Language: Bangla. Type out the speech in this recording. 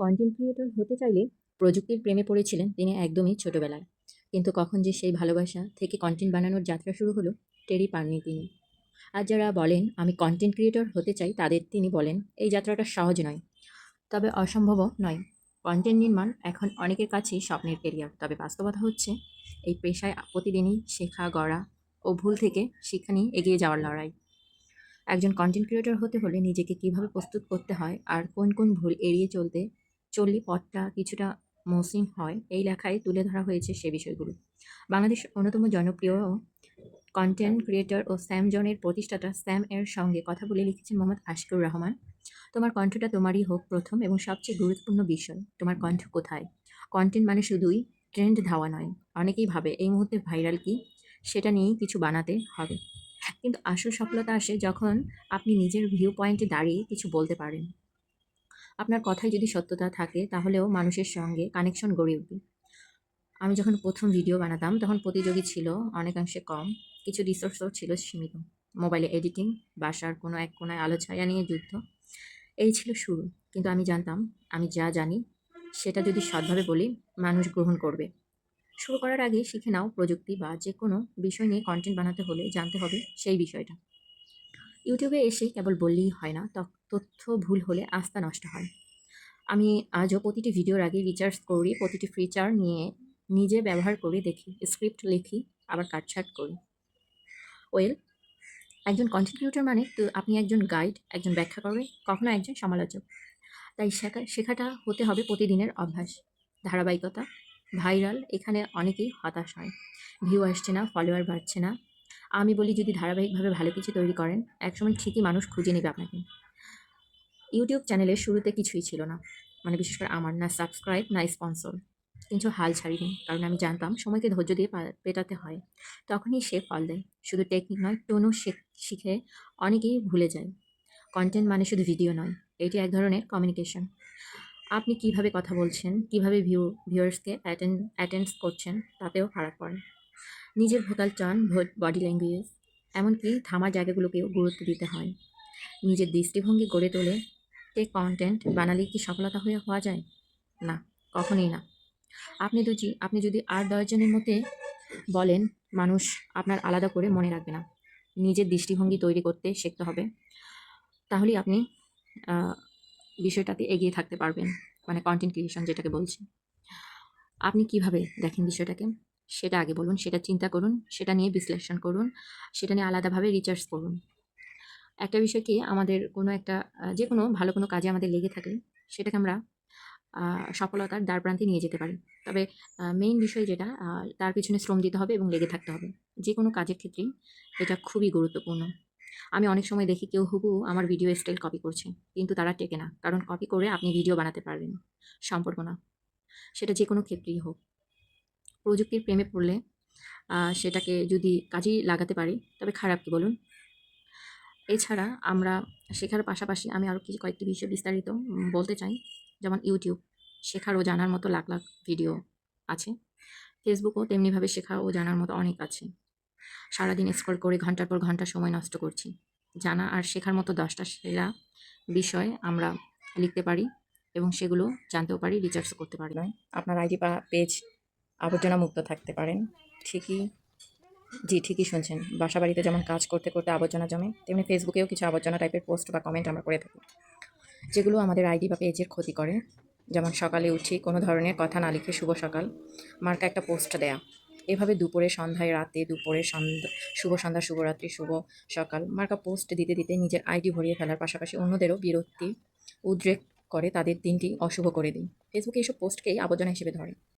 কন্টেন্ট ক্রিয়েটর হতে চাইলে প্রযুক্তির প্রেমে পড়েছিলেন তিনি একদমই ছোটবেলায়। কিন্তু কখন যে সেই ভালোবাসা থেকে কন্টেন্ট বানানোর যাত্রা শুরু হলো টেরই পাননি তিনি। আর যারা বলেন আমি কন্টেন্ট ক্রিয়েটর হতে চাই তাদের তিনি বলেন এই যাত্রাটা সহজ নয়, তবে অসম্ভবও নয়। কন্টেন্ট নির্মাণ এখন অনেকের কাছেই স্বপ্নের কেরিয়ার, তবে বাস্তবতা হচ্ছে এই পেশায় প্রতিদিনই শেখা গড়া ও ভুল থেকে শিক্ষা নিয়ে এগিয়ে যাওয়ার লড়াই। একজন কন্টেন্ট ক্রিয়েটর হতে হলে নিজেকে কিভাবে প্রস্তুত করতে হয় আর কোন কোন ভুল এড়িয়ে চললে পথটা কিছুটা মসৃণ হয়, এই লেখায় তুলে ধরা হয়েছে সে বিষয়গুলো। বাংলাদেশ অন্যতম জনপ্রিয় কন্টেন্ট ক্রিয়েটর ও স্যাম জনের প্রতিষ্ঠাতা স্যাম এর সঙ্গে কথা বলে লিখেছেন মোহাম্মদ আশিকুর রহমান। তোমার কণ্ঠটা তোমারই হোক প্রথম এবং সবচেয়ে গুরুত্বপূর্ণ বিষয়, তোমার কণ্ঠ কোথায়? কন্টেন্ট মানে শুধুই ট্রেন্ড ধাওয়া নয়। অনেকেই ভাবে এই মুহূর্তে ভাইরাল কি, সেটা নিয়েই কিছু বানাতে হবে। কিন্তু আসল সফলতা আসে যখন আপনি নিজের ভিউ পয়েন্টে দাঁড়িয়ে কিছু বলতে পারেন। আপনার কথায় যদি সত্যতা থাকে তাহলেও মানুষের সঙ্গে কানেকশন গড়ে উঠবে। আমি যখন প্রথম ভিডিও বানাতাম তখন প্রতিযোগী ছিল অনেকাংশে কম, কিছু রিসোর্সও ছিল সীমিত। মোবাইলে এডিটিং, বাসার কোনো এক কোনায় আলো ছায়া নিয়ে যুদ্ধ, এই ছিল শুরু। কিন্তু আমি জানতাম আমি যা জানি সেটা যদি সৎভাবে বলি মানুষ গ্রহণ করবে। শুরু করার আগে শিখে নাও, প্রযুক্তি বা যে কোনো বিষয় নিয়ে কন্টেন্ট বানাতে হলে জানতে হবে সেই বিষয়টা। ইউটিউবে এসে কেবল বললেই হয় না, তথ্য ভুল হলে আস্থা নষ্ট হয়। আমি আজও প্রতিটি ভিডিওর আগে রিসার্চ করি, প্রতিটি ফিচার নিয়ে নিজে ব্যবহার করে দেখি, স্ক্রিপ্ট লিখি, আবার কাটছাঁট করি। ওয়েল, একজন কন্টেন্ট ক্রিয়েটর মানে তো আপনি একজন গাইড, একজন ব্যাখ্যা করে, কখনো একজন সমালোচক। তাই শেখাটা হতে হবে প্রতিদিনের অভ্যাস, ধারাবাহিকতা। ভাইরাল এখানে অনেকেই হতাশ হয়, ভিউ আসছে না, ফলোয়ার বাড়ছে না। আমি বলি যদি ধারাবাহিকভাবে ভালো কিছু তৈরি করেন একসময় ঠিকই মানুষ খুঁজে নেবে আপনাকে। ইউটিউব চ্যানেলের শুরুতে কিছুই ছিল না, মানে বিশেষ করে আমার, না সাবস্ক্রাইব না স্পন্সর। কিন্তু হাল ছাড়িনি, কারণ আমি জানতাম সময়কে ধৈর্য দিয়ে পেটাতে হয়, তখনই সে ফল দেয়। শুধু টেকনিক নয়, টোনও শিখে অনেকেই ভুলে যায়। কন্টেন্ট মানে শুধু ভিডিও নয়, এটি এক ধরনের কমিউনিকেশন। আপনি কিভাবে কথা বলছেন, কিভাবে ভিউয়ার্সকে অ্যাটেন্ড করছেন, তাতেও ফারাক পড়ে। নিজের ভোকাল টার্ন, বডি ল্যাঙ্গুয়েজ, এমনকি থামার জায়গাগুলোকেও গুরুত্ব দিতে হয়। নিজের দৃষ্টিভঙ্গি গড়ে তোলে কন্টেন্ট বানালে কি সফলতা হওয়া যায়? না, কখনোই না। আপনি যদি আর ১০ জনের মধ্যে বলেন, মানুষ আপনার আলাদা করে মনে রাখবে না। নিজের দৃষ্টিভঙ্গি তৈরি করতে শিখতে হবে, তাহলেই আপনি আহ, বিষয়টাতে এগিয়ে থাকতে পারবেন, মানে কন্টেন্ট ক্রিয়েশন যেটাকে বলছি। আপনি কিভাবে দেখেন বিষয়টাকে সেটা আগে বলুন, সেটা চিন্তা করুন, সেটা নিয়ে বিশ্লেষণ করুন, সেটা নিয়ে আলাদাভাবে রিসার্চ করুন। একটা বিষয় কি, আমাদের কোনো একটা যে কোনো ভালো কোনো কাজে আমাদের লেগে থাকলে সেটাকে আমরা সফলতার দ্বারপ্রান্তে নিয়ে যেতে পারি। তবে মেইন বিষয় যেটা, তার পিছনে শ্রম দিতে হবে এবং লেগে থাকতে হবে। যে কোনো কাজের ক্ষেত্রেই এটা খুবই গুরুত্বপূর্ণ। আমি অনেক সময় দেখি কেউ হুবহু আমার ভিডিও স্টাইল কপি করছে, কিন্তু তারা টেকে না, কারণ কপি করে আপনি ভিডিও বানাতে পারবেন, সম্পর্ক না। সেটা যে কোনো ক্ষেত্রেই হোক। প্রযুক্তির প্রেমে পড়লে সেটাকে যদি কাজেই লাগাতে পারি তবে খারাপ কি বলুন? এছাড়া আমরা শেখার পাশাপাশি আমি আরও কয়েকটি বিষয় বিস্তারিত বলতে চাই। যেমন ইউটিউব, শেখার ও জানার মতো লাখ লাখ ভিডিও আছে। ফেসবুকও তেমনিভাবে শেখা ও জানার মতো অনেক আছে। সারাদিন স্ক্রল করে ঘন্টার পর ঘন্টা সময় নষ্ট করছি। জানা আর শেখার মতো 10টা সেরা বিষয় আমরা লিখতে পারি এবং সেগুলো জানতেও পারি, রিসার্চও করতে পারি। নয়, আপনার আইডি বা পেজ আবর্জনা মুক্ত থাকতে পারেন। ঠিকই, জি ঠিকই শুনছেন। বাসাবাড়িতে যেমন কাজ করতে করতে আবর্জনা জমে, তেমনি ফেসবুকেও কিছু আবর্জনা টাইপের পোস্ট বা কমেন্ট আমরা করে থাকি, যেগুলো আমাদের আইডি বা পেজের ক্ষতি করে। যেমন সকালে উঠি কোনো ধরনের কথা না লিখে শুভ সকাল মার্কা একটা পোস্ট দেয়া, এভাবে দুপুরে সন্ধ্যায় রাতে, দুপুরে সন্ধ্যা, শুভ সন্ধ্যা, শুভরাত্রি, শুভ সকাল মার্কা পোস্ট দিতে দিতে নিজের আইডি ভরিয়ে ফেলার পাশাপাশি অন্যদেরও বিরক্তি উদ্রেক করে, তাদের দিনটি অশুভ করে দিই। ফেসবুকে এইসব পোস্টকেই আবর্জনা হিসেবে ধরে।